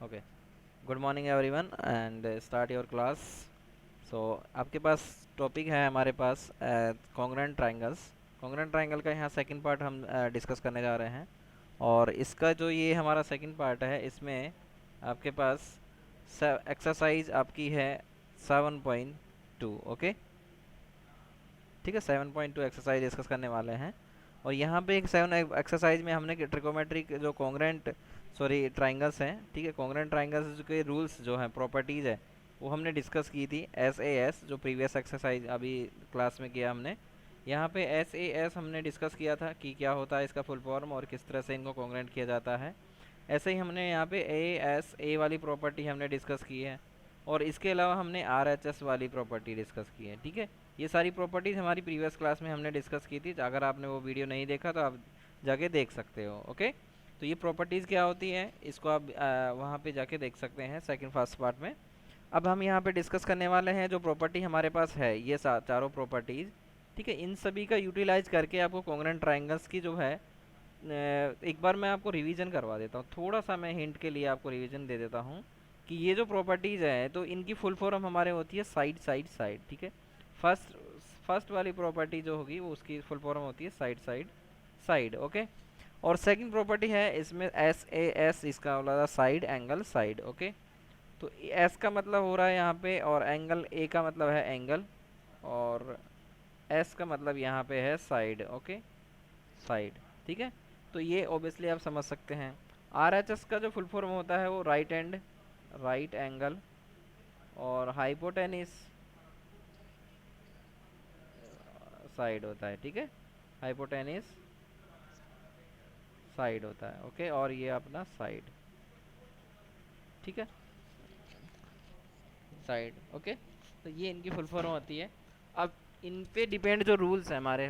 Okay. Good morning everyone and start your class. So आपके पास topic है हमारे पास कॉन्ग्रुएंट ट्रायंगल्स। कॉन्ग्रुएंट ट्रायंगल का यहाँ सेकंड पार्ट हम डिस्कस करने जा रहे हैं। और इसका जो ये हमारा सेकंड पार्ट है, इसमें आपके पास एक्सरसाइज आपकी है 7.2। ओके, ठीक है, 7.2 एक्सरसाइज डिस्कस करने वाले हैं। और यहाँ पे एक 7 एक्सरसाइज में हमने ट्रिकोमेट्रिक जो कॉन्ग्रुएंट ट्राइंगल्स हैं, ठीक है, कॉन्ग्रुएंट ट्राइंगल्स के रूल्स जो हैं, प्रॉपर्टीज़ है, वो हमने डिस्कस की थी SAS, जो प्रीवियस एक्सरसाइज अभी क्लास में किया हमने। यहाँ पे SAS हमने डिस्कस किया था कि क्या होता है इसका फुल फॉर्म और किस तरह से इनको कॉन्ग्रुएंट किया जाता है। ऐसे ही हमने यहाँ पे ASA वाली प्रॉपर्टी हमने डिस्कस की है। और इसके अलावा हमने RHS वाली प्रॉपर्टी डिस्कस की है। ठीक है, ये सारी प्रॉपर्टीज़ हमारी प्रीवियस क्लास में हमने डिस्कस की थी। अगर आपने वो वीडियो नहीं देखा तो आप जाके देख सकते हो। ओके, तो ये प्रॉपर्टीज़ क्या होती हैं इसको आप वहाँ पे जाके देख सकते हैं सेकंड फर्स्ट पार्ट में। अब हम यहाँ पे डिस्कस करने वाले हैं जो प्रॉपर्टी हमारे पास है, ये चारों प्रॉपर्टीज़। ठीक है, इन सभी का यूटिलाइज करके आपको कॉन्ग्रुएंट ट्रायंगल्स की जो है एक बार मैं आपको रिवीजन करवा देता हूँ। थोड़ा सा मैं हिंट के लिए आपको रिवीजन दे देता हूँ कि ये जो प्रॉपर्टीज़ है तो इनकी फुल फॉर्म हमारे होती है साइड साइड साइड। ठीक है, फर्स्ट फर्स्ट वाली प्रॉपर्टी जो होगी वो उसकी फुल फॉर्म होती है साइड साइड साइड। ओके, और सेकंड प्रॉपर्टी है इसमें SAS, इसका वाला साइड एंगल साइड। ओके, तो S का मतलब हो रहा है यहाँ पे, और एंगल A का मतलब है एंगल, और S का मतलब यहाँ पे है साइड। Okay, side. ठीक है, तो ये ऑब्वियसली आप समझ सकते हैं। RHS का जो फुल फॉर्म होता है वो राइट एंगल और हाइपोटेनिस साइड होता है। ठीक है, हाइपोटेनिस साइड होता है। ओके, और ये अपना साइड। ठीक है, साइड। ओके, तो ये इनकी फुल फॉर्म होती है। अब इन पे डिपेंड जो रूल्स है हमारे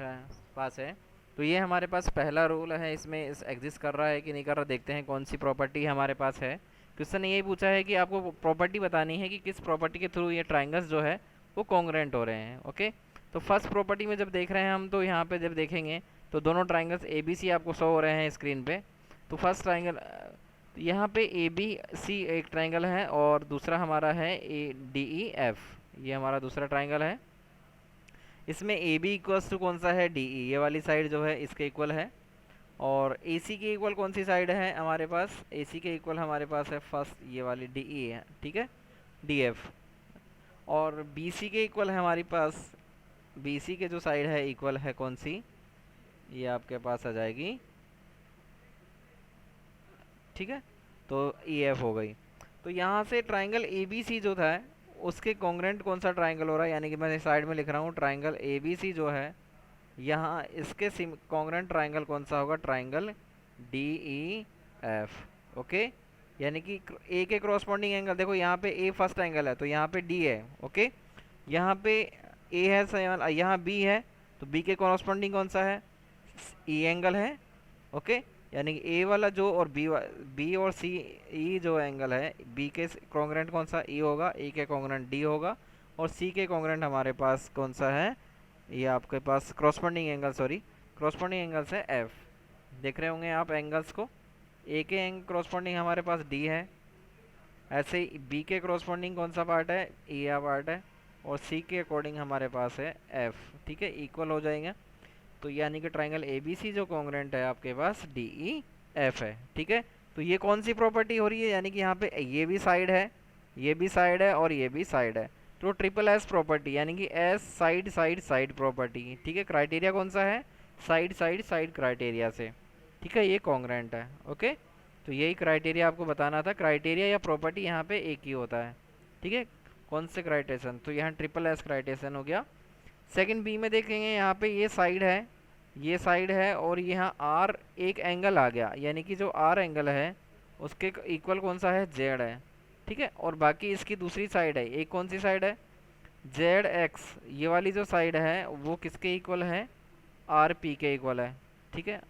पास है, तो ये हमारे पास पहला रूल है, इसमें इस एग्जिस्ट कर रहा है कि नहीं कर रहा, देखते हैं कौन सी प्रॉपर्टी हमारे पास है। क्वेश्चन यही पूछा है कि आपको प्रॉपर्टी बतानी है कि किस प्रॉपर्टी के थ्रू ये ट्राइंगल्स जो है वो कॉन्ग्रुएंट हो रहे हैं। ओके, तो फर्स्ट प्रॉपर्टी में जब देख रहे हैं हम, तो यहाँ पे जब देखेंगे तो दोनों ट्राइंगल्स ABC आपको शो हो रहे हैं स्क्रीन पे। तो फर्स्ट ट्राइंगल, तो यहाँ पे ABC एक ट्राइंगल है, और दूसरा हमारा है DEF, ये हमारा दूसरा ट्राइंगल है। इसमें AB इक्वल्स टू कौन सा है, DE, ये वाली साइड जो है इसके इक्वल है। और AC के इक्वल कौन सी साइड है हमारे पास, AC के इक्वल हमारे पास है फर्स्ट ये वाली DE है। ठीक है, DF। और BC के इक्वल है हमारे पास, BC के जो साइड है इक्वल है कौन सी, ये आपके पास आ जाएगी। ठीक है, तो EF हो गई। तो यहाँ से ट्राइंगल ABC जो था उसके कॉन्ग्रुएंट कौन सा ट्राइंगल हो रहा है, यानी कि मैं साइड में लिख रहा हूँ ट्राइंगल ABC जो है, यहाँ इसके कॉन्ग्रुएंट ट्राइंगल कौन सा होगा, ट्राइंगल DEF। ओके, यानी कि A के क्रॉसपोंडिंग एंगल, देखो यहाँ पे A फर्स्ट एंगल है तो यहाँ पे D है। ओके, यहाँ पे A है, यहाँ B है, तो B के कॉरस्पॉन्डिंग कौन सा है, E एंगल है। ओके, यानी कि ए वाला जो और बी और सी, ई जो एंगल है, बी के कॉन्ग्रुएंट कौन सा, ई होगा, ई के कॉन्ग्रुएंट डी होगा, और सी के कॉन्ग्रुएंट हमारे पास कौन सा है, ये आपके पास corresponding angle, sorry corresponding angles है एफ। देख रहे होंगे आप एंगल्स को, ए के क्रॉसपोंडिंग हमारे पास डी है, ऐसे ही बी के क्रॉसपोंडिंग कौन सा पार्ट है, ई या पार्ट है, और सी के अकॉर्डिंग हमारे पास है एफ। ठीक है, इक्वल हो जाएंगे। तो यानी कि ट्राइंगल ABC जो कॉन्ग्रुएंट है आपके पास DEF है। ठीक है, तो ये कौन सी प्रॉपर्टी हो रही है, यानी कि यहाँ पे ये भी साइड है, ये भी साइड है, और ये भी साइड है, तो ट्रिपल S प्रॉपर्टी, यानी कि S side side side property. ठीक है, क्राइटेरिया कौन सा है, साइड साइड साइड क्राइटेरिया से। ठीक है, ये कॉन्ग्रुएंट है। ओके, तो यही क्राइटेरिया आपको बताना था। क्राइटेरिया या प्रॉपर्टी यहाँ पे एक ही होता है। ठीक है, कौन से क्राइटेरियन, तो यहाँ ट्रिपल S क्राइटेरियन हो गया। सेकंड बी में देखेंगे, यहाँ पे ये साइड है, ये साइड है, और यहाँ आर एक एंगल आ गया, यानी कि जो आर एंगल है उसके इक्वल कौन सा है, जेड है। ठीक है, और बाकी इसकी दूसरी साइड है, एक कौन सी साइड है, जेड एक्स, ये वाली जो साइड है वो किसके इक्वल है, आर पी के इक्वल है। ठीक है,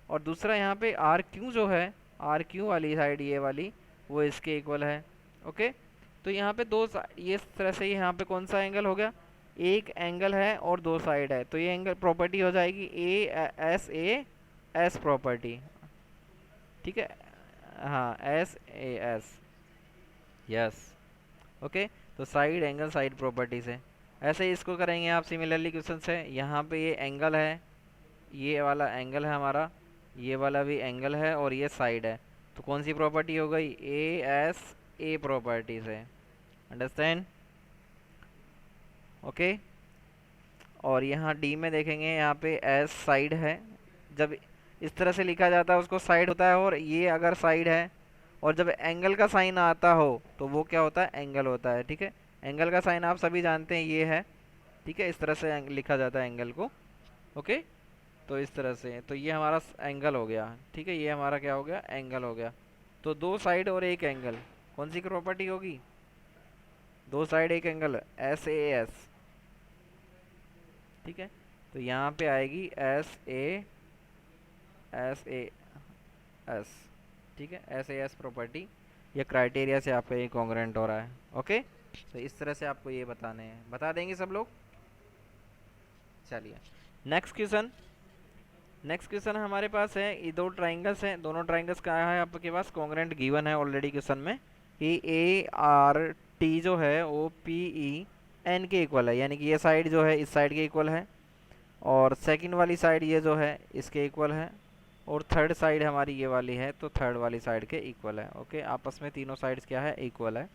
और दूसरा यहाँ पे आर क्यू जो है, आर क्यू वाली साइड ये वाली, वो इसके इक्वल है। ओके, तो यहाँ पे ये इस तरह से यहाँ पे कौन सा एंगल हो गया, एक एंगल है और दो साइड है, तो ये एंगल प्रॉपर्टी हो जाएगी ए एस प्रॉपर्टी। ठीक है, हाँ, SAS। यस। ओके, तो साइड एंगल साइड प्रॉपर्टी से ऐसे ही इसको करेंगे आप सिमिलरली क्वेश्चन से। यहाँ पे ये एंगल है, ये वाला एंगल है हमारा, ये वाला भी एंगल है और ये साइड है। तो कौन सी प्रॉपर्टी हो गई? ए एस ए प्रॉपर्टी से। अंडरस्टैंड? ओके। और यहाँ डी में देखेंगे, यहाँ पे एस साइड है। जब इस तरह से लिखा जाता है उसको साइड होता है, और ये अगर साइड है और जब एंगल का साइन आता हो तो वो क्या होता है? एंगल होता है। ठीक है, एंगल का साइन आप सभी जानते हैं, ये है। ठीक है, इस तरह से लिखा जाता है एंगल को। ओके, तो इस तरह से, तो ये हमारा एंगल हो गया। ठीक है, ये हमारा क्या हो गया? एंगल हो गया। तो दो साइड और एक एंगल, कौन सी प्रॉपर्टी होगी? दो साइड एक एंगल, एस ए एस। ठीक है, तो यहाँ पे आएगी एस ए एस। ठीक है, एस ए एस प्रॉपर्टी, ये क्राइटेरिया से आपका ये कॉन्ग्रेंट हो रहा है। ओके, तो इस तरह से आपको ये बताने हैं, बता देंगे सब लोग। चलिए नेक्स्ट क्वेश्चन। नेक्स्ट क्वेश्चन हमारे पास है, ये दो ट्राइंगल्स हैं, दोनों ट्राइंगल्स का है आपके पास कॉन्ग्रेंट गिवन है ऑलरेडी क्वेश्चन में कि ए आर टी जो है वो पी ई एन के इक्वल है, यानी कि ये साइड जो है इस साइड के इक्वल है, और सेकंड वाली साइड ये जो है इसके इक्वल है, और थर्ड साइड हमारी ये वाली है तो थर्ड वाली साइड के इक्वल है। ओके, आपस में तीनों साइड्स क्या है? इक्वल है,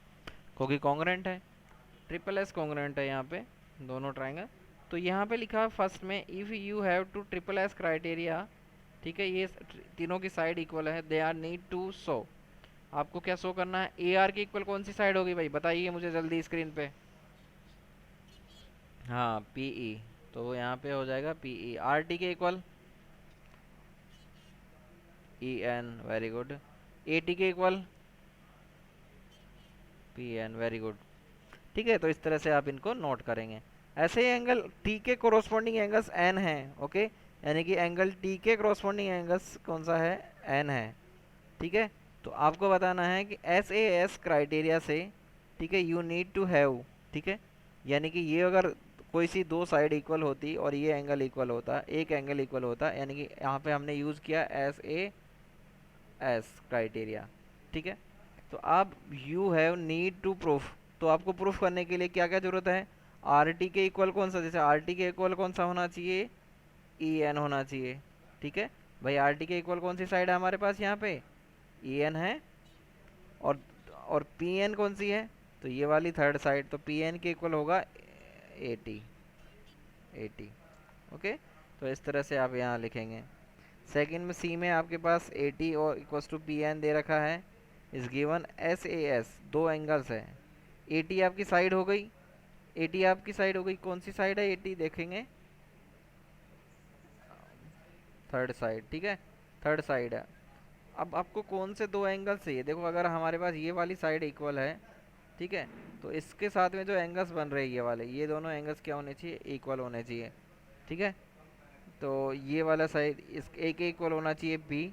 क्योंकि कॉन्ग्रेंट है। ट्रिपल एस कॉन्ग्रेंट है यहाँ पे दोनों ट्राइंगल। तो यहाँ पे लिखा है फर्स्ट में, if you have to triple S criteria. ठीक है, ये तीनों की साइड इक्वल है, they are need to show. आपको क्या शो करना है? ए आर की इक्वल कौन सी साइड होगी भाई? बताइए मुझे जल्दी स्क्रीन पे। हाँ, पी ई, तो यहाँ पे हो जाएगा पी ई। आर टी के equal E N, very good. A T के equal P N, very good. ठीक है, तो इस तरह से आप इनको नोट करेंगे। ऐसे ही एंगल टी के कोरोस्पोंडिंग एंगल्स एन है। ओके, यानी कि एंगल टी के कोरोस्पोंडिंग एंगल्स कौन सा है? एन है। ठीक है, तो आपको बताना है कि एस ए एस क्राइटेरिया से, ठीक है, यू नीड टू हैव। ठीक है, यानी कि ये अगर कोई सी दो साइड इक्वल होती और ये एंगल इक्वल होता, एक एंगल इक्वल होता, यानी कि यहाँ पे हमने यूज़ किया एस ए एस क्राइटेरिया। ठीक है, तो आप you have need to proof, तो आपको प्रूफ करने के लिए क्या क्या जरूरत है? आर टी के इक्वल कौन सा? जैसे आर टी के इक्वल कौन सा होना चाहिए? ई एन होना चाहिए। ठीक है भाई, आर टी के इक्वल कौन सी साइड है हमारे पास? यहाँ पे ई एन है, और पी एन कौन सी है? तो ये वाली थर्ड साइड, तो पी एन के इक्वल होगा A T. A T, okay, तो इस तरह से आप यहाँ लिखेंगे। सेकंड में सी में आपके पास ए टी और इक्वल्स टू पी एन दे रखा है, इस गिवन एस ए एस, दो एंगल्स है। ए टी आपकी साइड हो गई, ए टी आपकी साइड हो गई, कौन सी साइड है ए टी? देखेंगे थर्ड साइड। ठीक है, थर्ड साइड है। अब आपको कौन से दो एंगल चाहिए? देखो, अगर हमारे पास ये वाली साइड इक्वल है, ठीक है, तो इसके साथ में जो एंगल्स बन रहे हैं ये वाले, ये दोनों एंगल्स क्या होने चाहिए? इक्वल होने चाहिए। ठीक है, तो ये वाला साइड इस ए के इक्वल होना चाहिए बी,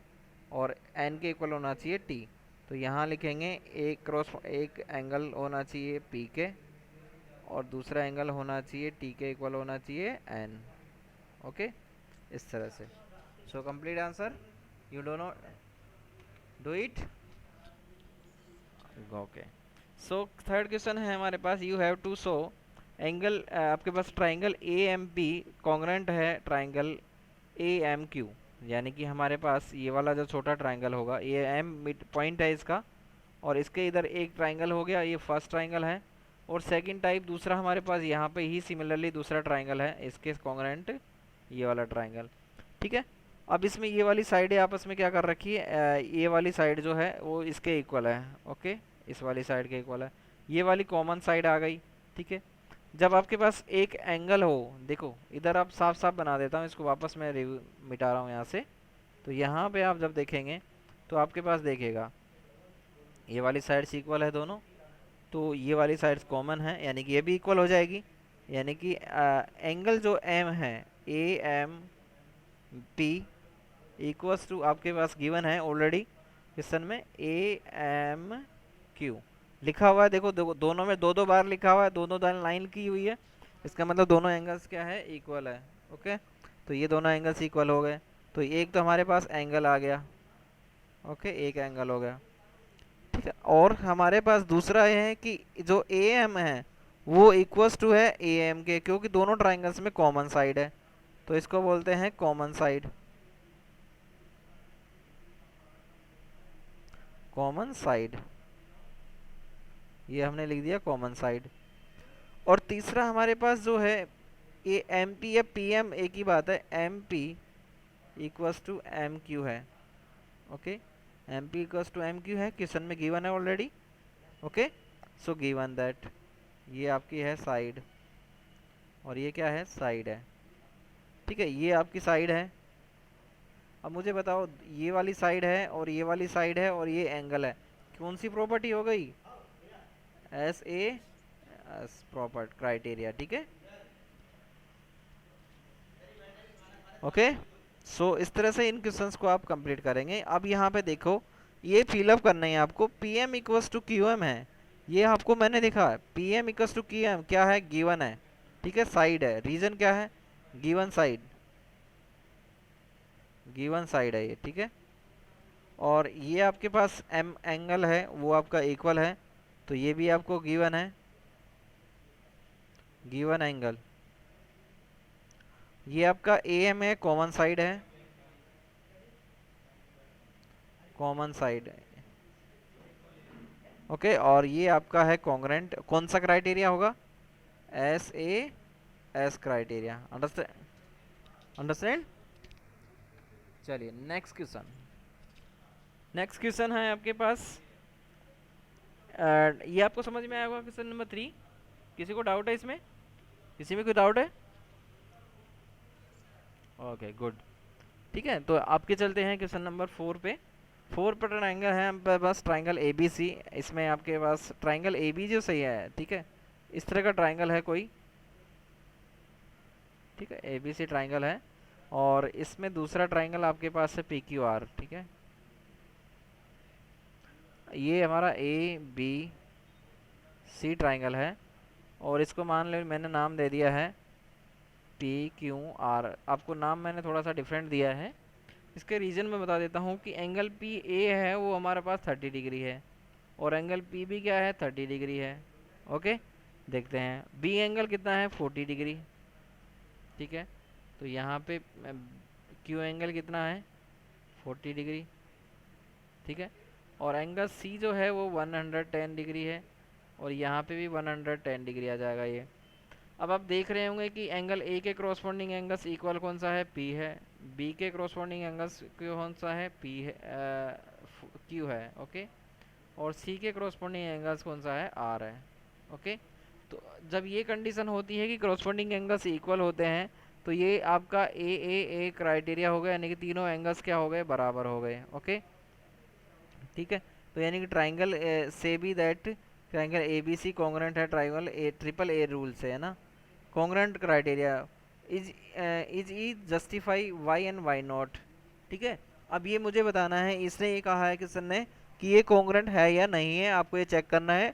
और एन के इक्वल होना चाहिए टी। तो यहाँ लिखेंगे एक एंगल होना चाहिए पी के, और दूसरा एंगल होना चाहिए टी के इक्वल होना चाहिए एन। ओके, इस तरह से। So complete answer, you don't know do it. Okay, so third question है हमारे पास, you have to show angle, आपके पास triangle A M P congruent है ट्राइंगल ए एम क्यू। यानी कि हमारे पास ये वाला जो छोटा ट्राइंगल होगा, ए एम मिड पॉइंट है इसका, और इसके इधर एक ट्राइंगल हो गया, ये फर्स्ट ट्राइंगल है, और सेकंड टाइप दूसरा हमारे पास यहाँ पे ही सिमिलरली दूसरा ट्राइंगल है इसके कॉन्ग्रेंट, ये वाला ट्राइंगल। ठीक है, अब इसमें ये वाली साइड आपस में क्या कर रखी है? ये वाली साइड जो है वो इसके इक्वल है। ओके, इस वाली साइड के इक्वल है, ये वाली कॉमन साइड आ गई। ठीक है, जब आपके पास एक एंगल हो, देखो इधर आप साफ साफ बना देता हूँ इसको, वापस मैं रिव्यू मिटा रहा हूँ यहाँ से। तो यहाँ पे आप जब देखेंगे तो आपके पास देखेगा ये वाली साइड्स इक्वल है दोनों, तो ये वाली साइड्स कॉमन है, यानी कि ये भी इक्वल हो जाएगी। यानी कि एंगल जो एम है, A M P equals to, आपके पास गिवन है ऑलरेडी क्वेश्चन में, ए एम क्यू लिखा हुआ है। देखो दोनों में दो दो बार लिखा हुआ है, दोनों लाइन की हुई है, इसका मतलब दोनों एंगल्स क्या है? इक्वल है। ओके, तो ये दोनों एंगल्स इक्वल हो गए, तो एक तो हमारे पास एंगल आ गया। ओके, एक एंगल हो गया। ठीक है, और हमारे पास दूसरा ये है कि जो ए एम है वो इक्वल्स टू है ए एम के, क्योंकि दोनों ट्राइंगल्स में कॉमन साइड है, तो इसको बोलते हैं कॉमन साइड। कॉमन साइड, ये हमने लिख दिया कॉमन साइड। और तीसरा हमारे पास जो है ये एम पी या पी एम एक ही बात है, M P equals to M Q है। Okay, M P equals to M Q है, क्वेश्चन में गिवन है already. Okay, so given that ये आपकी है साइड, और ये क्या है, साइड है। ठीक है, ये आपकी साइड है। अब मुझे बताओ, ये वाली साइड है और ये वाली साइड है और ये एंगल है, कौन सी प्रॉपर्टी हो गई, S A S proper criteria. ठीक है, ओके। सो इस तरह से इन क्वेश्चंस को आप कंप्लीट करेंगे। अब यहाँ पे देखो, ये फिलअप करना है आपको, P M equals to Q M है, ये आपको मैंने देखा है, P M equals to Q M क्या है, गिवन है। ठीक है, साइड है, रीजन क्या है, गिवन साइड, गिवन साइड है ये। ठीक है, और ये आपके पास एम एंगल है वो आपका इक्वल है, तो ये भी आपको गिवन है, गिवन एंगल। ये आपका ए एम है, कॉमन साइड है, कॉमन साइड है। ओके, और ये आपका है कॉन्ग्रेंट, कौन सा क्राइटेरिया होगा, S A S criteria. Understand, understand. चलिए नेक्स्ट क्वेश्चन, नेक्स्ट क्वेश्चन है आपके पास, ये आपको समझ में आया होगा, क्वेश्चन नंबर 3। किसी को डाउट है इसमें, किसी में कोई डाउट है, ओके गुड। ठीक है, तो आपके चलते हैं क्वेश्चन नंबर 4 पे। 4 पर ट्राइंगल है हम बस, ट्राइंगल ए बी सी, इसमें आपके पास ट्राइंगल ए बी जो सही है। ठीक है, इस तरह का ट्राइंगल है कोई, ठीक है, ए बी सी ट्राइंगल है, और इसमें दूसरा ट्राइंगल आपके पास है पी क्यू आर। ठीक है, ये हमारा ए बी सी ट्राइंगल है, और इसको मान लो मैंने नाम दे दिया है पी क्यू आर। आपको नाम मैंने थोड़ा सा डिफरेंट दिया है, इसके रीज़न मैं बता देता हूँ कि एंगल पी ए है वो हमारे पास 30 डिग्री है, और एंगल पी बी क्या है, 30 डिग्री है। ओके, देखते हैं बी एंगल कितना है, 40 डिग्री। ठीक है, तो यहाँ पे क्यू एंगल कितना है, 40 डिग्री। ठीक है, और एंगल सी जो है वो 110 डिग्री है, और यहाँ पे भी 110 डिग्री आ जाएगा ये। अब आप देख रहे होंगे कि एंगल ए के क्रॉसपोंडिंग एंगल्स इक्वल कौन सा है, पी है, बी के क्रॉसपोंडिंग एंगल्स कौन सा है, पी है, क्यू है। ओके, और सी के क्रॉसपोंडिंग एंगल्स कौन सा है, आर है। ओके, तो जब ये कंडीशन होती है कि क्रॉसपोंडिंग एंगल्स इक्वल होते हैं, तो ये आपका ए क्राइटेरिया हो गया, यानी कि तीनों एंगल्स क्या हो गए, बराबर हो गए। ओके, ठीक है, तो यानी कि ट्राइंगल से भी that triangle A B C congruent है triangle A triple A rule से, है ना। Congruent criteria is E justify why and why not. ठीक है, अब ये मुझे बताना है, इसने ये कहा है कि सर ने कि ये कॉन्ग्रेंट है या नहीं है, आपको ये चेक करना है।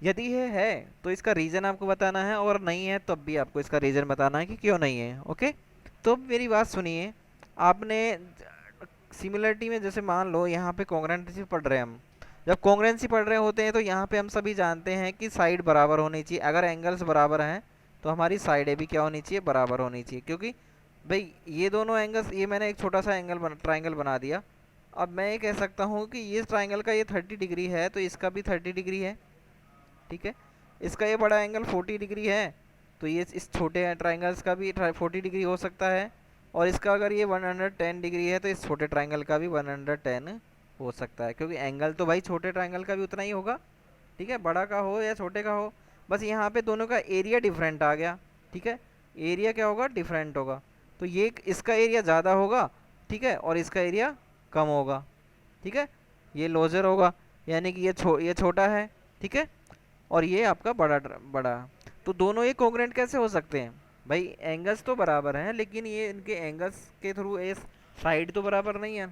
यदि ये है तो इसका रीज़न आपको बताना है, और नहीं है तब भी आपको इसका रीज़न बताना है कि क्यों नहीं है। ओके, तो मेरी बात सुनिए, आपने सिमिलरिटी में जैसे मान लो यहाँ पे कॉन्ग्रेंसी पढ़ रहे हैं हम, जब कॉन्ग्रेंसी पढ़ रहे होते हैं तो यहाँ पे हम सभी जानते हैं कि साइड बराबर होनी चाहिए। अगर एंगल्स बराबर हैं तो हमारी साइडें भी क्या होनी चाहिए, बराबर होनी चाहिए, क्योंकि भाई ये दोनों एंगल्स, ये मैंने एक छोटा सा ट्राइंगल बना दिया। अब मैं ये कह सकता हूँ कि ये ट्राइंगल का ये 30 डिग्री है, तो इसका भी 30 डिग्री है। ठीक है, इसका ये बड़ा एंगल 40 डिग्री है, तो ये इस छोटे ट्राइंगल्स का भी 40 डिग्री हो सकता है, और इसका अगर ये 110 डिग्री है तो इस छोटे ट्राइंगल का भी 110 हो सकता है, क्योंकि एंगल तो भाई छोटे ट्राइंगल का भी उतना ही होगा। ठीक है, बड़ा का हो या छोटे का हो, बस यहाँ पे दोनों का एरिया डिफरेंट आ गया। ठीक है, एरिया क्या होगा, डिफरेंट होगा, तो ये इसका एरिया ज़्यादा होगा। ठीक है, और इसका एरिया कम होगा। ठीक है, ये लोजर होगा, यानी कि ये छोटा है। ठीक है, और ये आपका बड़ा। तो दोनों ये कोंग्रेंट कैसे हो सकते हैं भाई, एंगल्स तो बराबर हैं, लेकिन ये इनके एंगल्स के थ्रू ये साइड तो बराबर नहीं है।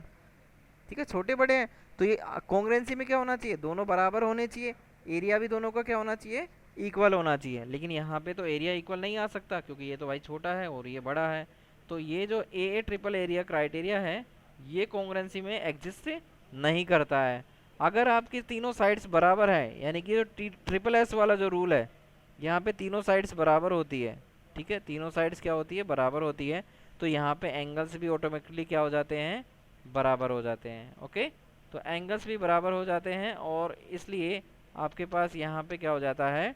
ठीक है, छोटे बड़े हैं, तो ये कॉन्ग्रेंसी में क्या होना चाहिए, दोनों बराबर होने चाहिए, एरिया भी दोनों का क्या होना चाहिए, इक्वल होना चाहिए। लेकिन यहाँ पे तो एरिया इक्वल नहीं आ सकता, क्योंकि ये तो भाई छोटा है और ये बड़ा है। तो ये जो ए ट्रिपल एरिया क्राइटेरिया है, ये कॉन्ग्रेंसी में एग्जिस्ट नहीं करता है। अगर आपकी तीनों साइड्स बराबर है, यानी कि जो ट्रिपल एस वाला जो रूल है, यहाँ पे तीनों साइड्स बराबर होती है, ठीक है, तीनों साइड्स क्या होती है, बराबर होती है, तो यहाँ पे एंगल्स भी ऑटोमेटिकली क्या हो जाते हैं, बराबर हो जाते हैं। ओके, तो एंगल्स भी बराबर हो जाते हैं, और इसलिए आपके पास यहाँ पे क्या हो जाता है,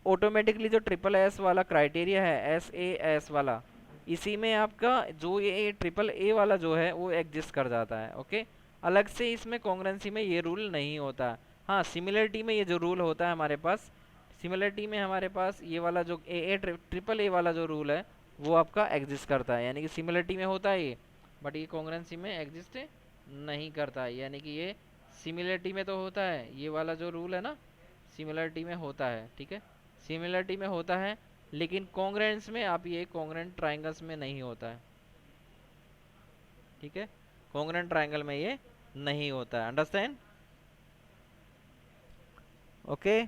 ऑटोमेटिकली जो ट्रिपल एस वाला क्राइटेरिया है, एस ए एस वाला, इसी में आपका जो ये ट्रिपल ए वाला जो है वो एग्जिस्ट कर जाता है। ओके, अलग से इसमें कॉन्ग्रुएंसी में ये रूल नहीं होता। हाँ, सिमिलरिटी में ये जो रूल होता है हमारे पास, सिमिलरिटी में हमारे पास ये वाला जो ट्रिपल ए वाला जो रूल है वो आपका एग्जिस्ट करता है, यानी कि सिमिलरिटी में होता है ये, बट ये कॉन्ग्रुएंसी में एग्जिस्ट नहीं करता है। यानी कि ये सिमिलरिटी में तो होता है, ये वाला जो रूल है ना, सिमिलरिटी में होता है, ठीक है, सिमिलरिटी में होता है, लेकिन कॉन्ग्रुएंस में आप ये कॉन्ग्रुएंट ट्राइंगल्स में नहीं होता है, ठीक है, कॉन्ग्रुएंट ट्राइंगल में ये नहीं होता है। अंडरस्टैंड? ओके,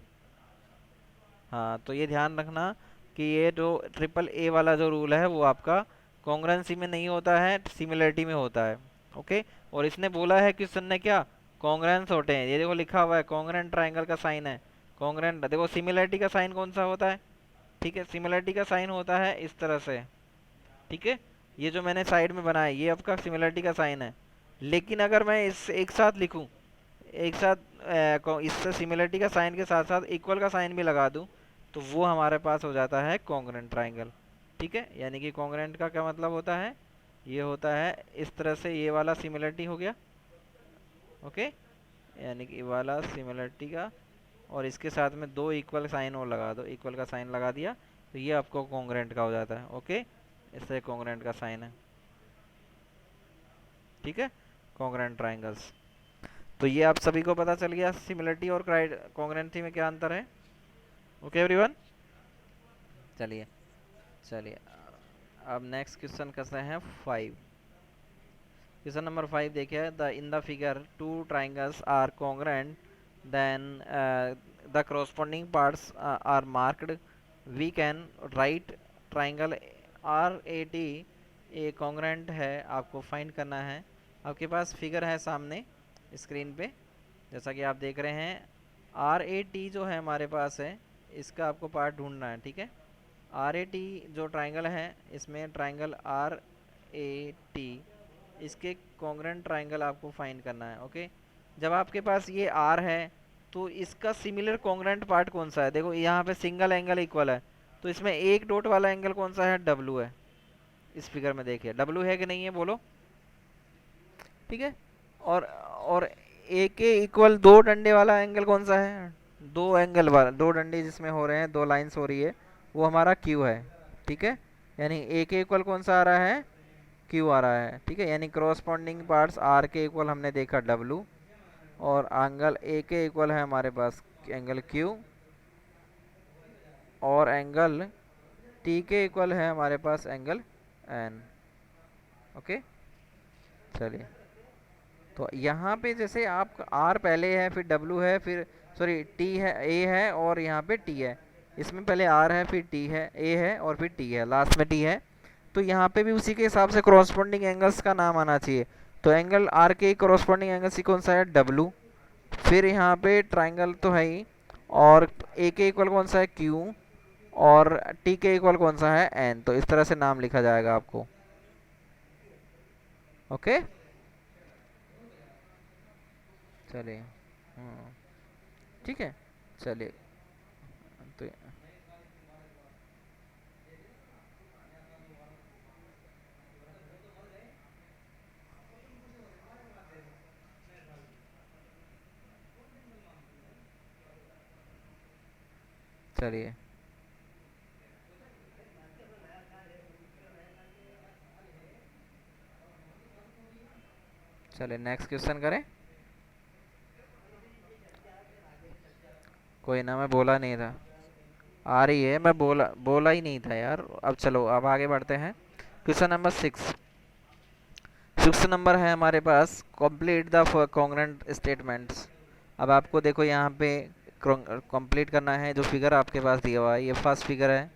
हाँ, तो ये ध्यान रखना कि ये जो ट्रिपल ए वाला जो रूल है वो आपका कॉन्ग्रुएंसी में नहीं होता है, सिमिलरिटी में होता है। ओके, और इसने बोला है क्वेश्चन ने क्या, कॉन्ग्रुएंस होते हैं, ये देखो लिखा हुआ है कॉन्ग्रुएंट ट्राइंगल का साइन है, कॉन्ग्रुएंट, देखो सिमिलरिटी का साइन कौन सा होता है, ठीक है, सिमिलरिटी का साइन होता है इस तरह से, ठीक है, ये जो मैंने साइड में बनाया ये आपका सिमिलरिटी का साइन है। लेकिन अगर मैं इस एक साथ लिखूं, एक साथ इससे सिमिलरिटी का साइन के साथ साथ इक्वल का साइन भी लगा दूं, तो वो हमारे पास हो जाता है कॉन्ग्रुएंट ट्राइंगल, ठीक है। यानी कि कॉन्ग्रुएंट का क्या मतलब होता है, ये होता है इस तरह से, ये वाला सिमिलरिटी हो गया, ओके, यानी कि ये वाला सिमिलरिटी का, और इसके साथ में दो इक्वल साइन और लगा दो, इक्वल का साइन लगा दिया, तो ये आपको कॉन्ग्रुएंट का हो जाता है। ओके, इससे कॉन्ग्रुएंट का साइन है, ठीक है, कॉन्ग्रुएंट ट्राइंगल्स। तो ये आप सभी को पता चल गया सिमिलरिटी और कॉन्ग्रुएंसी में क्या अंतर है। ओके एवरीवन, चलिए चलिए, अब नेक्स्ट क्वेश्चन करते हैं 5। क्वेश्चन नंबर 5 देखिए, the in the figure two triangles are congruent then the corresponding parts are marked, we can write triangle RAT a congruent है, आपको फाइंड करना है। आपके पास फिगर है सामने स्क्रीन पे, जैसा कि आप देख रहे हैं, RAT जो है हमारे पास है, इसका आपको पार्ट ढूंढना है, ठीक है। RAT जो ट्राइंगल है, इसमें ट्राइंगल RAT, इसके कॉन्ग्रुएंट ट्राइंगल आपको फाइंड करना है। ओके, जब आपके पास ये R है तो इसका सिमिलर कॉन्ग्रुएंट पार्ट कौन सा है, देखो यहाँ पे सिंगल एंगल इक्वल है, तो इसमें एक डॉट वाला एंगल कौन सा है, W है। इस फिगर में देखिए W है कि नहीं है, बोलो, ठीक है। और ए के इक्वल दो डंडे वाला एंगल कौन सा है, दो एंगल वाला, दो डंडे जिसमें हो रहे हैं, दो लाइंस हो रही है, वो हमारा Q है, ठीक है। यानी ए के इक्वल कौन सा आ रहा है, Q आ रहा है, ठीक है। यानी क्रॉसपॉन्डिंग पार्ट्स R के इक्वल हमने देखा W, और एंगल ए के इक्वल है हमारे पास एंगल Q, और एंगल T के इक्वल है हमारे पास एंगल N। ओके, चलिए, तो यहाँ पे जैसे आप R पहले है, फिर W है, फिर सॉरी T है, A है, और यहाँ पे T है, इसमें पहले R है, फिर T है, A है, और फिर T है, लास्ट में T है। तो यहाँ पे भी उसी के हिसाब से कॉरस्पॉन्डिंग एंगल्स का नाम आना चाहिए। तो एंगल R के कॉरस्पॉन्डिंग एंगल सी कौन सा है, W, फिर यहाँ पे ट्राइंगल तो है ही, और A के इक्वल कौन सा है, Q, और T के इक्वल कौन सा है, N। तो इस तरह से नाम लिखा जाएगा आपको। ओके, चलिए, ठीक है, चलिए, तो चलिए, चलिए नेक्स्ट क्वेश्चन करें। कोई ना, मैं बोला नहीं था, आ रही है, मैं बोला बोला ही नहीं था यार। अब चलो, अब आगे बढ़ते हैं। क्वेश्चन नंबर 6, सिक्स नंबर है हमारे पास, कंप्लीट द कॉन्ग्रुएंट स्टेटमेंट्स। अब आपको देखो यहाँ पे कंप्लीट करना है, जो फिगर आपके पास दिया हुआ है, ये फर्स्ट फिगर है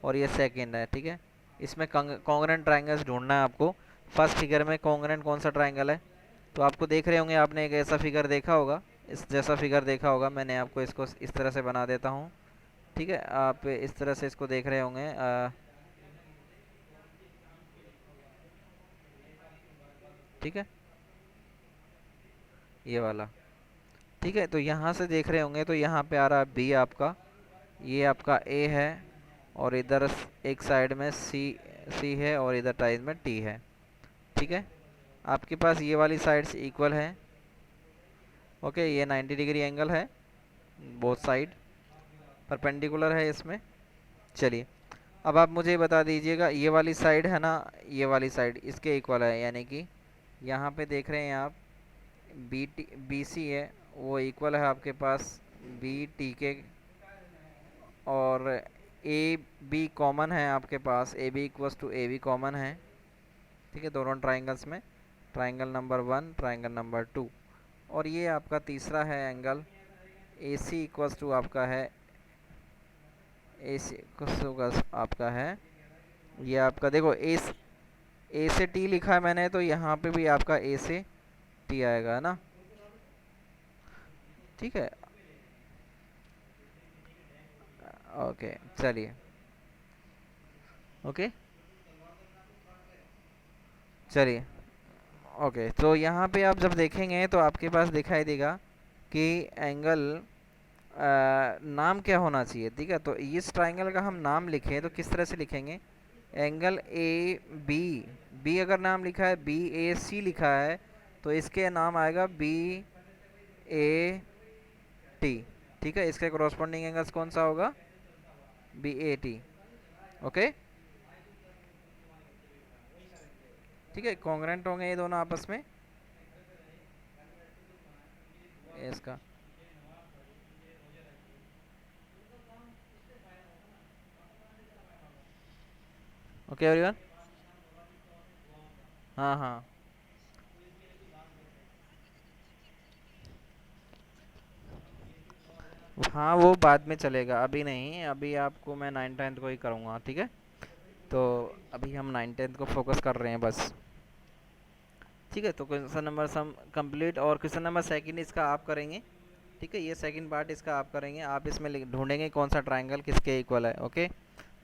और ये सेकंड है, ठीक है। इसमें कॉन्ग्रुएंट ट्राइंगल्स ढूंढना है आपको। फर्स्ट फिगर में कॉन्ग्रुएंट कौन सा ट्राइंगल है, तो आपको देख रहे होंगे, आपने एक ऐसा फिगर देखा होगा, इस जैसा फिगर देखा होगा मैंने आपको, इसको इस तरह से बना देता हूँ। ठीक है, आप इस तरह से इसको देख रहे होंगे। ठीक है, ये वाला। ठीक है, तो यहाँ से देख रहे होंगे तो यहाँ पे आ रहा है बी आपका, ये आपका ए है, और इधर एक साइड में सी सी है, और इधर साइड में टी है। ठीक है, आपके पास ये वाली साइड्स इक्वल है। ओके, ये 90 डिग्री एंगल है, बोथ साइड परपेंडिकुलर है इसमें। चलिए, अब आप मुझे बता दीजिएगा, ये वाली साइड है ना, ये वाली साइड इसके इक्वल है, यानी कि यहाँ पे देख रहे हैं आप, बी सी है, वो इक्वल है आपके पास बी टी के, और ए बी कॉमन है आपके पास, A B equals to A B common है। ठीक है, दोनों ट्राइंगल्स में, ट्राइंगल नंबर 1, ट्राइंगल नंबर 2, और ये आपका तीसरा है angle A C equals to आपका है, ए सी इक्वल्स आपका है, ये आपका देखो ए से टी लिखा है मैंने, तो यहाँ पे भी आपका ए से टी आएगा ना। ठीक है, ओके, चलिए, ओके, चलिए, ओके। तो यहाँ पे आप जब देखेंगे तो आपके पास दिखाई देगा कि एंगल नाम क्या होना चाहिए। ठीक है, तो इस ट्राइंगल का हम नाम लिखें तो किस तरह से लिखेंगे, एंगल ए बी, बी अगर नाम लिखा है, बी ए सी लिखा है, तो इसके नाम आएगा बी ए टी। ठीक है, इसके कॉरस्पॉन्डिंग एंगल्स कौन सा होगा, बी ए टी। ओके, ठीक है, कॉन्ग्रेंट होंगे ये दोनों आपस में, इसका। ओके एवरीवन, हाँ हाँ, हाँ वो बाद में चलेगा, अभी नहीं, अभी आपको मैं 9th 10th को ही करूँगा। ठीक है, तो अभी हम 9th 10th को फोकस कर रहे हैं बस। ठीक है, तो क्वेश्चन नंबर सम कंप्लीट, और क्वेश्चन नंबर सेकंड इसका आप करेंगे। ठीक है, ये सेकंड पार्ट इसका आप करेंगे, आप इसमें ढूंढेंगे कौन सा ट्राइंगल किसके इक्वल है। ओके,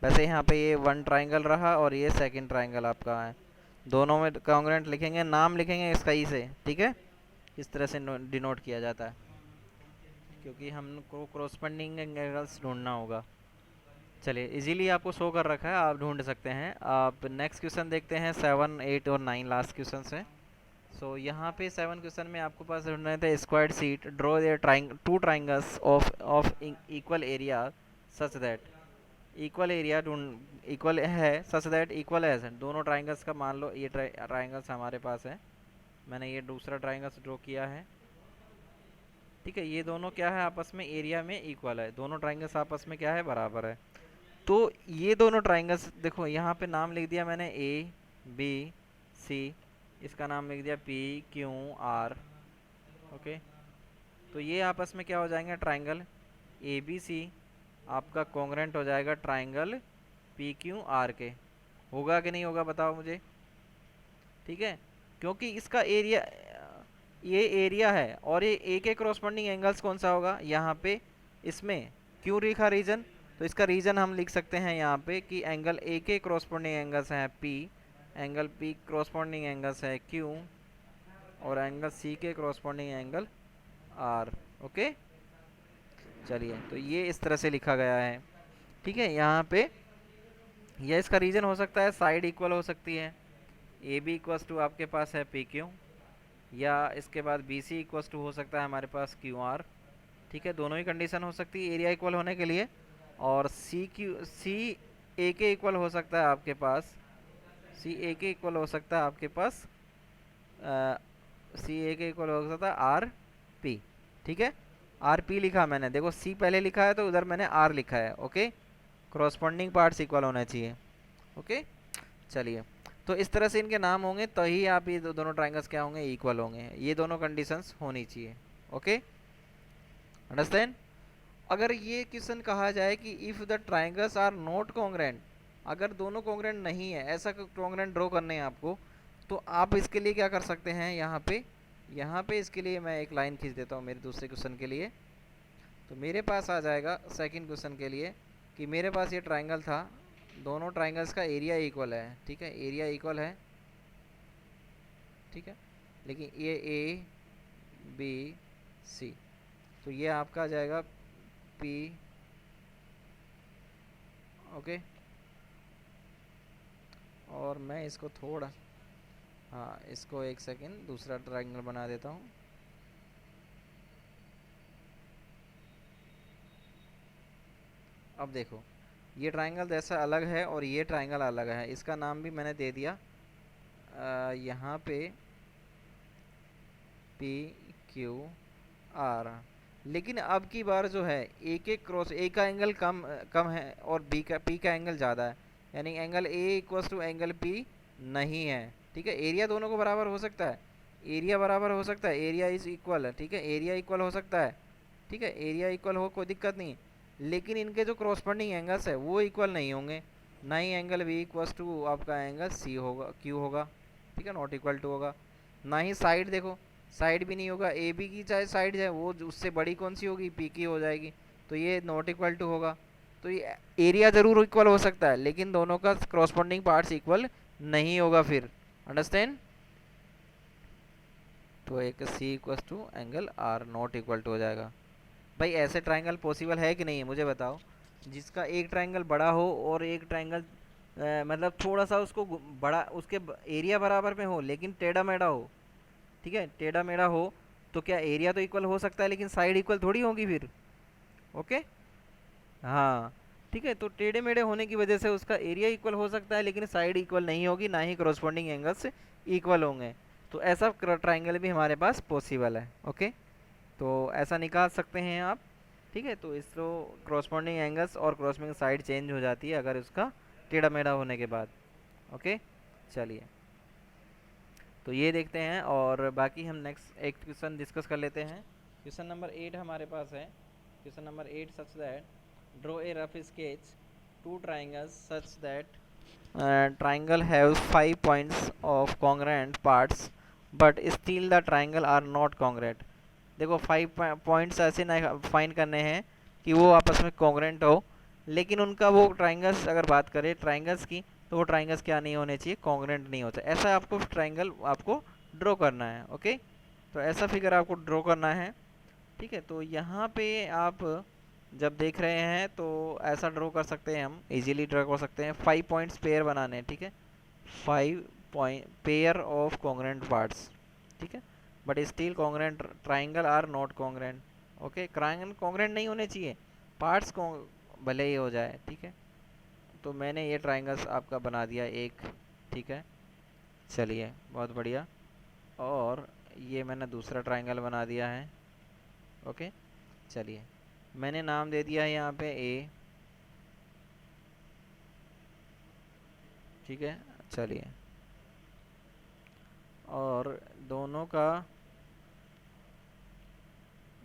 वैसे यहाँ पे ये वन ट्राइंगल रहा, और ये सेकंड ट्राइंगल आपका है, दोनों में कॉन्ग्रेंट लिखेंगे, नाम लिखेंगे इसका ई से। ठीक है, इस तरह से डिनोट किया जाता है, क्योंकि हमको क्रॉसपेंडिंग एंगल्स ढूंढना होगा। चलिए, इजीली आपको शो कर रखा है, आप ढूंढ सकते हैं। आप नेक्स्ट क्वेश्चन देखते हैं, 7, 8 और 9 लास्ट क्वेश्चन है। सो यहाँ पे 7 क्वेश्चन में आपको पास ढूंढना था, squared sheet, draw there two triangles of equal area such that, equal area ढूंढ, इक्वल है सच दैट इक्वल है, दोनों ट्राइंगल्स का मान लो ये ट्राइंगल्स हमारे पास है, मैंने ये दूसरा ट्राइंगल्स ड्रॉ किया है। ठीक है, ये दोनों क्या है, आपस में एरिया में इक्वल है, दोनों ट्राइंगल्स आपस में क्या है, बराबर है। तो ये दोनों ट्राइंगल्स देखो, यहाँ पे नाम लिख दिया मैंने ए बी सी, इसका नाम लिख दिया पी क्यू आर। ओके, तो ये आपस में क्या हो जाएंगे, ट्राइंगल ए बी सी आपका कॉन्ग्रेंट हो जाएगा ट्राइंगल पी क्यू आर के। होगा कि नहीं होगा, बताओ मुझे। ठीक है, क्योंकि इसका एरिया, ये एरिया है, और ये ए के क्रॉसपॉन्डिंग एंगल्स कौन सा होगा, यहाँ पे इसमें क्यों लिखा रीजन, तो इसका रीजन हम लिख सकते हैं यहाँ पे कि एंगल ए के क्रॉसपॉन्डिंग एंगल्स हैं P, angle P corresponding angles है क्यू, और एंगल सी के क्रॉसपॉन्डिंग एंगल आर। ओके, चलिए, तो ये इस तरह से लिखा गया है। ठीक है, यहाँ पे यह इसका रीजन हो सकता है, साइड इक्वल हो सकती है, ए बी इक्वल्स टू आपके पास है पी क्यू, या इसके बाद बी सी इक्वल्स टू हो सकता है हमारे पास क्यू आर। ठीक है, दोनों ही कंडीशन हो सकती है एरिया इक्वल होने के लिए, और सी ए के इक्वल हो सकता है आपके पास, सी ए के इक्वल हो सकता है आपके पास, सी ए के इक्वल हो सकता है आर पी। ठीक है, आर पी लिखा मैंने, देखो सी पहले लिखा है तो उधर मैंने आर लिखा है। ओके, क्रॉसपॉन्डिंग पार्ट्स इक्वल होना चाहिए। ओके, चलिए, तो इस तरह से इनके नाम होंगे तो ही आप ये दोनों ट्राइंगल्स क्या होंगे, इक्वल होंगे, ये दोनों कंडीशंस होनी चाहिए। Okay, understand. अगर ये क्वेश्चन कहा जाए कि if the triangles are not congruent, अगर दोनों कॉन्ग्रेंट नहीं है, ऐसा कॉन्ग्रेंट ड्रॉ करने हैं आपको, तो आप इसके लिए क्या कर सकते हैं, यहाँ पे यहाँ पे इसके लिए मैं एक लाइन खींच देता हूँ मेरे दूसरे क्वेश्चन के लिए। तो मेरे पास आ जाएगा सेकंड क्वेश्चन के लिए कि मेरे पास ये ट्राइंगल था, दोनों ट्राइंगल्स का एरिया इक्वल है, ठीक है, एरिया इक्वल है, ठीक है, लेकिन ये ए बी सी, तो ये आपका आ जाएगा पी, ओके। और मैं इसको थोड़ा, हाँ इसको एक सेकंड दूसरा ट्राइंगल बना देता हूँ। अब देखो ये ट्राइंगल जैसा अलग है और ये ट्राइंगल अलग है, इसका नाम भी मैंने दे दिया यहाँ पे पी क्यू आर। लेकिन अब की बार जो है एक एक क्रॉस, ए का एंगल कम कम है और बी का पी का एंगल ज़्यादा है, यानी angle A equals to angle P नहीं है, ठीक है। एरिया दोनों को बराबर हो सकता है, एरिया बराबर हो सकता है, एरिया इज इक्वल है, ठीक है, एरिया इक्वल हो सकता है, ठीक है, एरिया इक्वल हो कोई दिक्कत नहीं। लेकिन इनके जो क्रॉसपेंडिंग एंगल्स है वो इक्वल नहीं होंगे, ना ही एंगल बी इक्वल्स टू आपका एंगल सी होगा, क्यू होगा, ठीक है, नॉट इक्वल टू होगा। ना ही साइड देखो, साइड भी नहीं होगा, ए बी की चाहे साइड है वो उससे बड़ी कौन सी होगी, पी की हो जाएगी, तो ये नॉट इक्वल टू होगा। तो ये एरिया ज़रूर इक्वल हो सकता है लेकिन दोनों का क्रॉसपेंडिंग पार्ट्स इक्वल नहीं होगा फिर, अंडरस्टैंड। तो एक C equal to angle R not equal to हो जाएगा। भाई ऐसे ट्रायंगल पॉसिबल है कि नहीं है मुझे बताओ, जिसका एक ट्रायंगल बड़ा हो और एक ट्रायंगल मतलब थोड़ा सा उसको बड़ा, उसके एरिया बराबर में हो लेकिन टेढ़ा मेढ़ा हो, ठीक है, टेढ़ा मेढ़ा हो, तो क्या एरिया तो इक्वल हो सकता है लेकिन साइड इक्वल थोड़ी होगी फिर, ओके। हाँ ठीक है, तो टेढ़े मेढ़े होने की वजह से उसका एरिया इक्वल हो सकता है लेकिन साइड इक्वल नहीं होगी, ना ही करस्पॉन्डिंग एंगल्स इक्वल होंगे। तो ऐसा ट्राइंगल भी हमारे पास पॉसिबल है, ओके। तो ऐसा निकाल सकते हैं आप, ठीक है। तो इसको क्रॉसपॉन्डिंग एंगल्स और क्रॉसपॉन्डिंग साइड चेंज हो जाती है अगर उसका टेढ़ा मेढ़ा होने के बाद, ओके। चलिए तो ये देखते हैं और बाकी हम नेक्स्ट एक क्वेश्चन डिस्कस कर लेते हैं। क्वेश्चन नंबर 8 हमारे पास है। Question number 8 such that draw a rough sketch two triangles such that triangle have 5 points of congruent parts but still the triangle are not congruent। देखो 5 पॉइंट्स ऐसे ना find करने हैं कि वो आपस में कॉन्ग्रेंट हो, लेकिन उनका वो ट्राइंगल्स अगर बात करें ट्राइंगल्स की, तो वो ट्राइंगल्स क्या नहीं होने चाहिए, कॉन्ग्रेंट नहीं होता। ऐसा आपको ट्राइंगल आपको ड्रॉ करना है, ओके। तो ऐसा फिगर आपको ड्रॉ करना है, ठीक है। तो यहाँ पे आप जब देख रहे हैं तो ऐसा ड्रॉ कर सकते हैं, हम इजीली ड्रॉ कर सकते हैं। 5 पॉइंट्स पेयर बनाने हैं, ठीक है, 5 point pair of congruent parts, ठीक है, but still congruent triangle are not congruent, okay. Triangle congruent नहीं होने चाहिए, पार्ट्स भले ही हो जाए, ठीक है। तो मैंने ये ट्राइंगल्स आपका बना दिया एक, ठीक है, चलिए बहुत बढ़िया। और ये मैंने दूसरा ट्राइंगल बना दिया है, ओके। चलिए मैंने नाम दे दिया है यहाँ पे ए, ठीक है। चलिए और दोनों का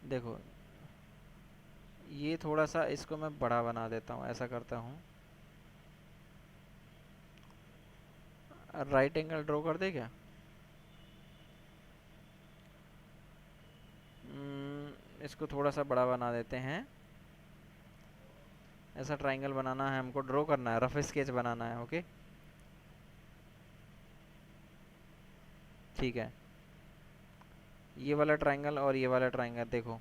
देखो, ये थोड़ा सा इसको मैं बड़ा बना देता हूँ, ऐसा करता हूँ, राइट एंगल ड्रॉ कर दे क्या। इसको थोड़ा सा बड़ा बना देते हैं। ऐसा ट्राइंगल बनाना है हमको, ड्रॉ करना है, रफ स्केच बनाना है, ओके, ठीक है। ये वाला ट्राइंगल और ये वाला ट्राइंगल देखो,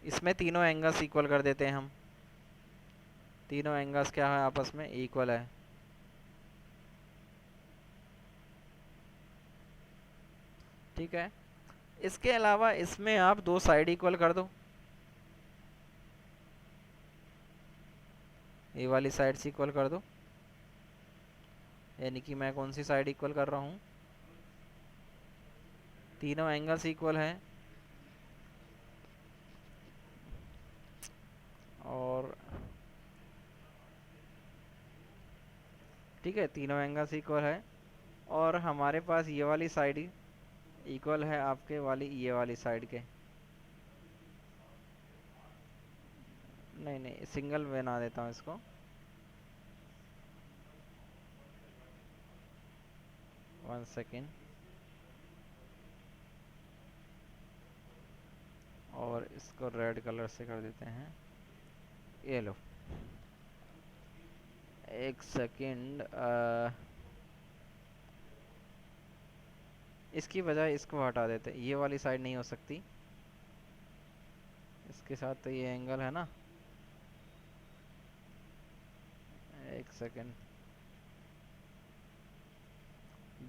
इसमें तीनों एंगल्स इक्वल कर देते हैं हम, तीनों एंगल्स क्या है आपस में इक्वल है, ठीक है। इसके अलावा इसमें आप दो साइड इक्वल कर दो, ये वाली साइड से इक्वल कर दो, यानी कि मैं कौन सी साइड इक्वल कर रहा हूँ, तीनों एंगल्स इक्वल हैं और ठीक है, तीनों एंगल्स इक्वल है और हमारे पास ये वाली साइड इक्वल है आपके वाली ये वाली साइड के, नहीं नहीं सिंगल बना देता हूँ इसको, वन सेकेंड। और इसको रेड कलर से कर देते हैं। ये लो, एक सेकंड, इसकी बजाय इसको हटा देते हैं, ये वाली साइड नहीं हो सकती इसके साथ, तो ये एंगल है ना, एक सेकंड,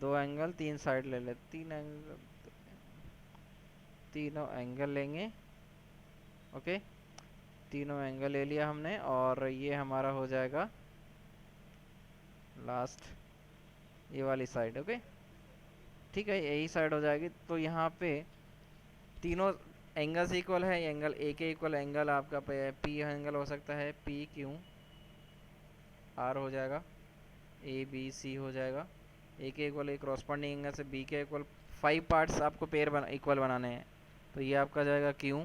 दो एंगल तीन साइड ले ले, तीन एंगल, तीनों एंगल लेंगे। ओके, तीनों एंगल ले लिया हमने, और ये हमारा हो जाएगा लास्ट ये वाली साइड। ओके, ठीक है, यही साइड हो जाएगी। तो यहाँ पे तीनों एंगल्स इक्वल है, एंगल ए के इक्वल एंगल आपका पी एंगल हो सकता है, पी क्यू आर हो जाएगा, ए बी सी हो जाएगा। ए के इक्वल एक कॉरस्पॉन्डिंग एंगल से बी के इक्वल 5 पार्ट्स आपको पेयर इक्वल बनाने हैं, तो ये आपका जाएगा क्यू,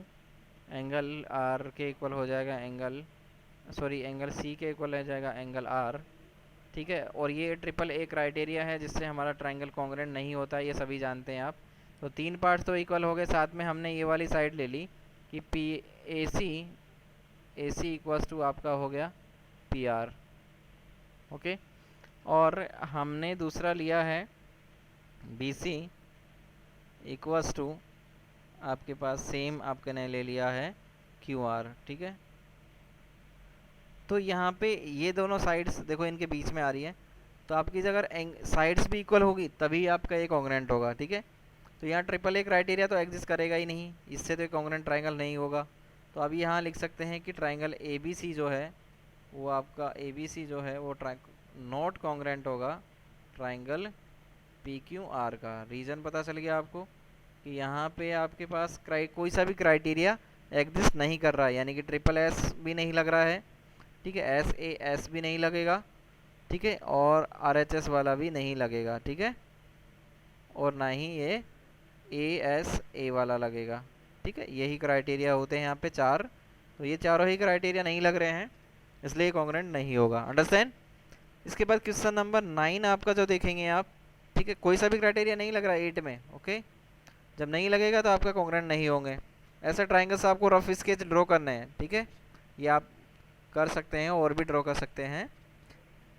एंगल आर के इक्वल हो जाएगा एंगल, सॉरी एंगल सी के इक्वल हो जाएगा एंगल आर। ठीक है, और ये ट्रिपल ए क्राइटेरिया है जिससे हमारा ट्रायंगल कॉन्ग्रुएंट नहीं होता है, ये सभी जानते हैं आप। तो तीन पार्ट्स तो इक्वल हो गए, साथ में हमने ये वाली साइड ले ली कि P A C equals to आपका हो गया पी आर। ओके, और हमने दूसरा लिया है बी सी इक्वल्स टू आपके पास सेम आपके ने ले लिया है क्यू आर। ठीक है, तो यहाँ पे ये दोनों साइड्स देखो इनके बीच में आ रही है, तो आपकी अगर साइड्स भी इक्वल होगी तभी आपका ये कॉन्ग्रुएंट होगा। ठीक है, तो यहाँ ट्रिपल ए क्राइटेरिया तो एग्जिस्ट करेगा ही नहीं, इससे तो कॉन्ग्रुएंट ट्रायंगल नहीं होगा। तो अभी यहाँ लिख सकते हैं कि ट्रायंगल ए बी सी जो है वो आपका ए बी सी जो है वो नॉट कॉन्ग्रुएंट होगा ट्रायंगल पी क्यू आर का। रीज़न पता चल गया आपको कि यहाँ पे आपके पास कोई सा भी क्राइटेरिया एग्जिस्ट नहीं कर रहा है, यानी कि ट्रिपल एस भी नहीं लग रहा है। ठीक है, एस ए एस भी नहीं लगेगा। ठीक है, और आर एच एस वाला भी नहीं लगेगा। ठीक है, और ना ही ये ए एस ए वाला लगेगा। ठीक है, यही क्राइटेरिया होते हैं यहाँ पे चार, तो ये चारों ही क्राइटेरिया नहीं लग रहे हैं, इसलिए कॉन्ग्रुएंट नहीं होगा। अंडरस्टैंड। इसके बाद क्वेश्चन नंबर 9 आपका जो देखेंगे आप, ठीक है, कोई सा भी क्राइटेरिया नहीं लग रहा है 8 में। ओके, जब नहीं लगेगा तो आपका कॉन्ग्रुएंट नहीं होंगे। ऐसे ट्राइंगल्स आपको रफ स्केच ड्रॉ करने हैं। ठीक है, ये आप कर सकते हैं और भी ड्रॉ कर सकते हैं।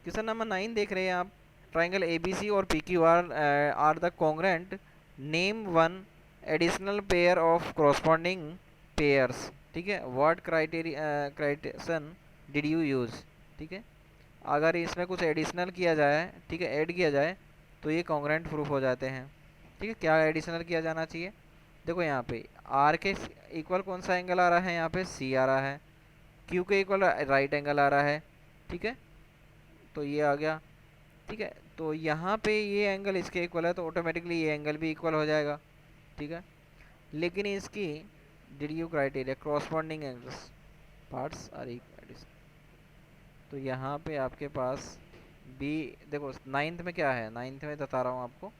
क्वेश्चन नंबर 9 देख रहे हैं आप, ट्राइंगल ए बी सी और P Q R the congruent, name one additional pair of corresponding pairs. ठीक है, what criterion did you use. ठीक है, अगर इसमें कुछ एडिशनल किया जाए, ठीक है, ऐड किया जाए तो ये कॉन्ग्रुएंट प्रूफ हो जाते हैं। ठीक है, क्या एडिशनल किया जाना चाहिए, देखो यहाँ पे आर के इक्वल कौन सा एंगल आ रहा है, यहाँ पे सी आ रहा है, क्यू के इक्वल राइट एंगल आ रहा है। ठीक है, तो ये आ गया। ठीक है, तो यहाँ पे ये एंगल इसके इक्वल है, तो ऑटोमेटिकली ये एंगल भी इक्वल हो जाएगा। ठीक है, लेकिन इसकी did you criteria corresponding angles parts are equal, तो यहाँ पे आपके पास बी, देखो नाइन्थ में क्या है, नाइन्थ में बता रहा हूँ आपको,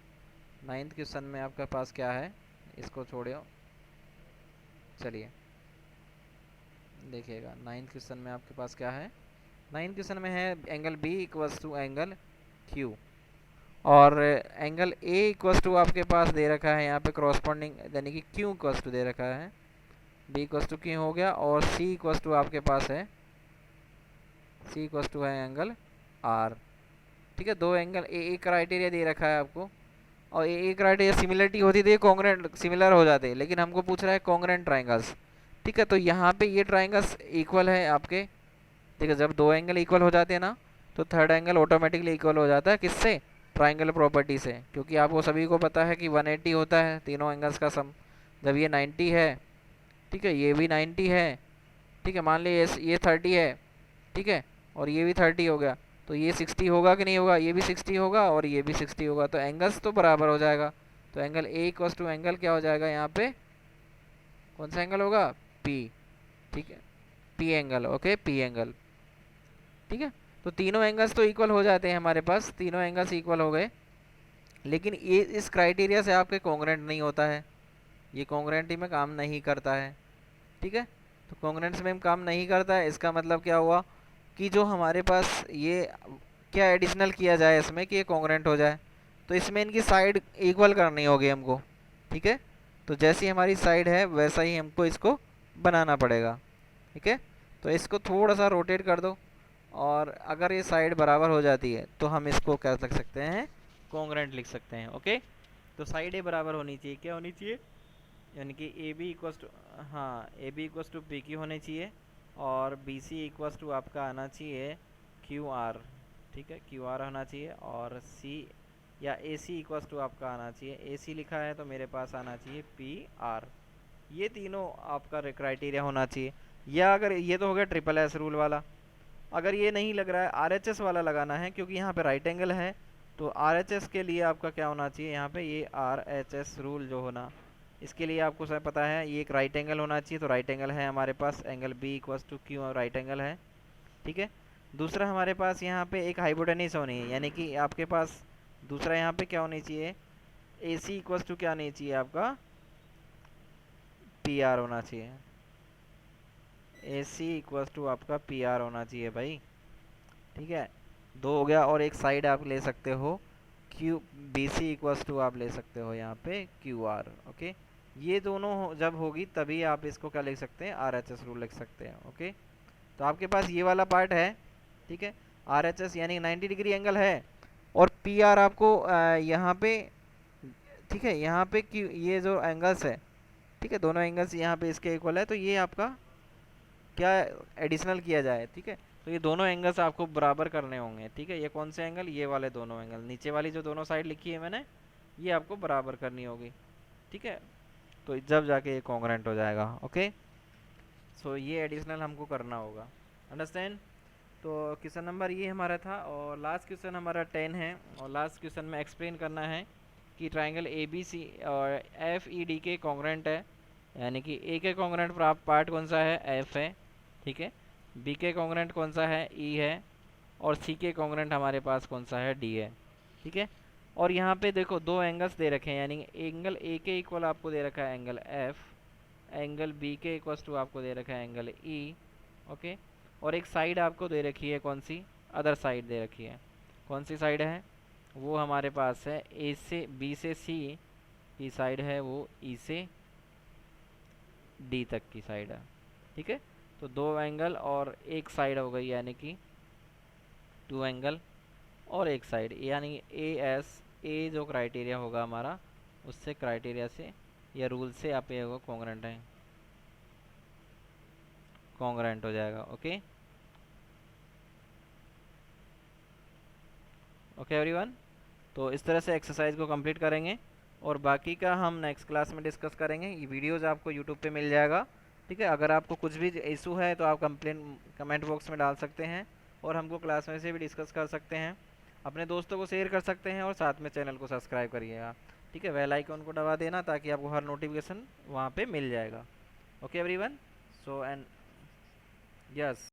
नाइन्थ क्वेश्चन में आपके पास क्या है, इसको छोड़ियो, चलिए देखिएगा नाइन्थ क्वेश्चन में आपके पास क्या है। नाइन्थ क्वेश्चन में है angle B equals to angle Q, और एंगल ए इक्वल्स टू आपके पास दे रखा है यहाँ पे कॉरस्पॉन्डिंग, यानी कि क्यू इक्वल्स टू दे रखा है, बी इक्वल्स टू क्यू हो गया, और सी इक्वल्स टू आपके पास है, सी इक्वल्स टू है एंगल आर। ठीक है, दो एंगल ए क्राइटेरिया दे रखा है आपको, और ए क्राइटेरिया सिमिलरिटी होती थी, कॉन्ग्रुएंट सिमिलर हो जाते, लेकिन हमको पूछ रहा है कॉन्ग्रुएंट ट्राइंगल्स। ठीक है, तो यहाँ पे ये ट्राइंगल्स इक्वल है आपके। ठीक है, जब दो एंगल इक्वल हो जाते हैं ना, तो थर्ड एंगल ऑटोमेटिकली इक्वल हो जाता है, किससे, ट्राइंगल प्रॉपर्टी से, क्योंकि आपको सभी को पता है कि 180 होता है तीनों एंगल्स का सम। जब ये 90 है, ठीक है, ये भी 90 है, ठीक है, मान लीजिए ये 30 है, ठीक है, और ये भी 30 हो गया, तो ये 60 होगा कि नहीं होगा, ये भी 60 होगा और ये भी 60 होगा, तो एंगल्स तो बराबर हो जाएगा। तो angle A equals to angle क्या हो जाएगा, यहाँ पे कौन सा एंगल होगा, पी। ठीक है, P angle. Okay, P angle. ठीक है, तो तीनों एंगल्स तो इक्वल हो जाते हैं हमारे पास, तीनों एंगल्स इक्वल हो गए, लेकिन ये इस क्राइटेरिया से आपके कॉन्ग्रुएंट नहीं होता है, ये कॉन्ग्रुएंटी में काम नहीं करता है। ठीक है, तो कॉन्ग्रुएंट्स में काम नहीं करता है, इसका मतलब क्या हुआ कि जो हमारे पास ये क्या एडिशनल किया जाए इसमें कि ये कॉन्ग्रुएंट हो जाए, तो इसमें इनकी साइड इक्वल करनी होगी हमको। ठीक है, तो जैसी हमारी साइड है वैसा ही हमको इसको बनाना पड़ेगा। ठीक है, तो इसको थोड़ा सा रोटेट कर दो, और अगर ये साइड बराबर हो जाती है तो हम इसको क्या लिख सकते हैं, कॉन्ग्रेंट लिख सकते हैं। ओके, तो साइड ए बराबर होनी चाहिए, क्या होनी चाहिए, यानी कि ए बी इक्वस टू, हाँ A B equals to P Q होनी चाहिए, और बी सी इक्वस टू आपका आना चाहिए क्यू आर। ठीक है, क्यू आर होना चाहिए, और सी या ए सी इक्वस टू आपका आना चाहिए, ए सी लिखा है तो मेरे पास आना चाहिए पी आर। ये तीनों आपका क्राइटेरिया होना चाहिए। या अगर ये तो हो गया ट्रिपल एस रूल वाला, अगर ये नहीं लग रहा है आर एच एस वाला लगाना है, क्योंकि यहाँ पे राइट एंगल है, तो आर एच एस के लिए आपका क्या होना चाहिए, यहाँ पे ये आर एच एस रूल जो होना, इसके लिए आपको सब पता है ये एक राइट एंगल होना चाहिए। तो राइट एंगल है हमारे पास angle B equals to Q, right angle है। ठीक है, दूसरा हमारे पास यहाँ पे एक हाइपोटेनिस होनी है, यानी कि आपके पास दूसरा यहाँ पे क्या होनी चाहिए, ए सी इक्वस टू क्या होनी चाहिए आपका, पी आर होना चाहिए। ए सी इक्वस टू आपका पी आर होना चाहिए भाई। ठीक है, दो हो गया, और एक साइड आप ले सकते हो Q, B C equals to आप ले सकते हो यहाँ पे क्यू आर। ओके, ये दोनों जब होगी तभी आप इसको क्या लिख सकते हैं, आर एच एस रूल लिख सकते हैं। ओके, तो आपके पास ये वाला पार्ट है। ठीक है, आर एच एस यानी 90 डिग्री एंगल है, और पी आर आपको यहाँ पे, ठीक है यहाँ पे क्यू, ये जो एंगल्स है, ठीक है दोनों एंगल्स यहाँ पे इसके इक्वल है, तो ये आपका क्या एडिशनल किया जाए। ठीक है, तो ये दोनों एंगल्स आपको बराबर करने होंगे। ठीक है, ये कौन से एंगल, ये वाले दोनों एंगल, नीचे वाली जो दोनों साइड लिखी है मैंने, ये आपको बराबर करनी होगी। ठीक है, तो जब जाके ये कॉन्ग्रेंट हो जाएगा। ओके, सो ये एडिशनल हमको करना होगा, अंडरस्टैंड। तो क्वेश्चन नंबर ये हमारा था, और लास्ट क्वेश्चन हमारा 10 है, और लास्ट क्वेश्चन में एक्सप्लेन करना है कि ट्राइंगल ए बी सी और एफ ई डी के कॉन्ग्रेंट है, यानी कि ए के कॉन्ग्रेंट पार्ट कौन सा है, एफ है। ठीक है, बी के कॉन्ग्रेंट कौन सा है, ई है, और सी के कॉन्ग्रेंट हमारे पास कौन सा है, डी है। ठीक है, और यहाँ पे देखो दो एंगल्स दे रखे हैं, यानी एंगल ए के इक्वल आपको दे रखा है एंगल एफ, एंगल बी के इक्वल टू आपको दे रखा है एंगल ई। ओके, और एक साइड आपको दे रखी है, कौन सी, अदर साइड दे रखी है। कौन सी साइड है, वो हमारे पास है ए से बी से सी की साइड है, वो ई से डी तक की साइड है। ठीक है, तो दो एंगल और एक साइड हो गई, यानी कि टू एंगल और एक साइड, यानी ए एस, ए जो क्राइटेरिया होगा हमारा, उससे क्राइटेरिया से या रूल से आप ये होगा कॉन्ग्रेंट है, कॉन्ग्रेंट हो जाएगा। ओके, ओके एवरीवन, तो इस तरह से एक्सरसाइज को कंप्लीट करेंगे, और बाकी का हम नेक्स्ट क्लास में डिस्कस करेंगे। ये वीडियोज़ आपको यूट्यूब पे मिल जाएगा। ठीक है, अगर आपको कुछ भी इशू है तो आप कंप्लेन कमेंट बॉक्स में डाल सकते हैं, और हमको क्लास में से भी डिस्कस कर सकते हैं। अपने दोस्तों को शेयर कर सकते हैं, और साथ में चैनल को सब्सक्राइब करिएगा। ठीक है, बेल आइकन को दबा देना ताकि आपको हर नोटिफिकेशन वहाँ पे मिल जाएगा। Okay everyone, so and yes.